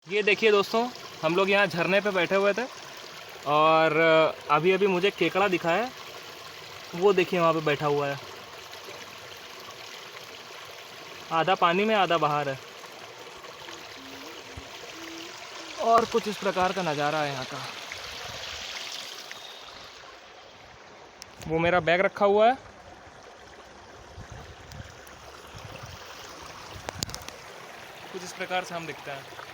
ये देखिए दोस्तों, हम लोग यहाँ झरने पे बैठे हुए थे और अभी अभी मुझे केकड़ा दिखा है। वो देखिए वहाँ पे बैठा हुआ है, आधा पानी में आधा बाहर है। और कुछ इस प्रकार का नज़ारा है यहाँ का। वो मेरा बैग रखा हुआ है। कुछ इस प्रकार से हम दिखते हैं।